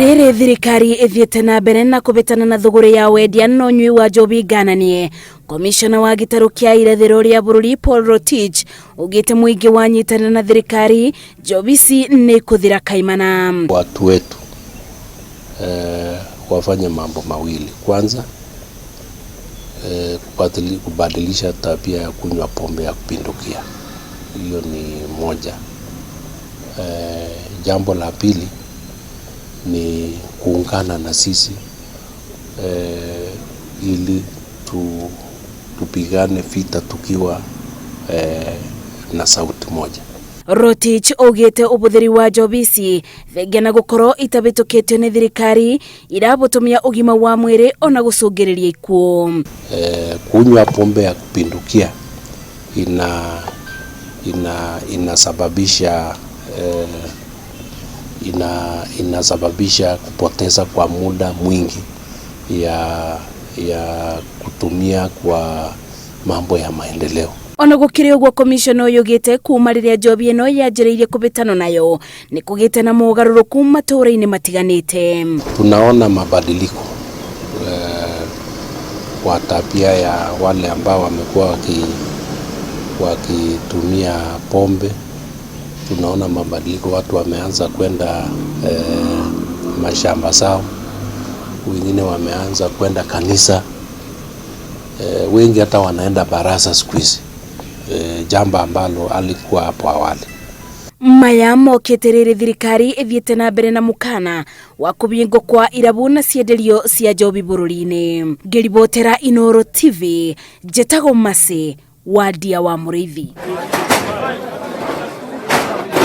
Riri thirikari ithiete na mbere na kubitana na thuguri ya wendia na unyui wa njobi ngananie. Komishona wa gitaru kia irathiro ria bururi Paul Rotich ugite muingi wanyitana na thirikari njobisi ni kuthira kaimana. Watu wetu wafanye mambo mawili. Kwanza kubadilisha tabia ya kunywa pombe ya kupindukia. Hiyo ni moja. Jambo la pili ni kuungana na sisi ili tupigane vita tukiwa na sauti moja. Rotich ugite ubuthiri wa njobisi thengia na gukoro itabitukitio ni thirikari irabutumia ugima wa mwiri ona gucungiriria ikuo. Kunywa pombe ya kupindukia inasababisha kupoteza kwa muda mwingi ya kutumia kwa mambo ya maendeleo. Ona gukiri uguo komishona yugite kuma riria njobi ino yanjiriirie kubitano nayo ni kugite na mugaruruku matura-ini matiganite. Tunaona mabadiliko kwa tabia ya wale ambao wamekuwa wakitumia pombe. Tunaona mabadiliko, watu wameanza kwenda mashamba zao, wengine wameanza kwenda kanisa, wengi hata wanaenda baraza siku hizi, jambo ambalo alikuwa hapo awali. Maya mokiterere thirikari ithiete na mbere na mukana wa kubingo kwa irabu na cienderio cia njobi bururi-ini. Ngiribotera Inooro TV, njetago Masi wa Ndia wa Muriithi.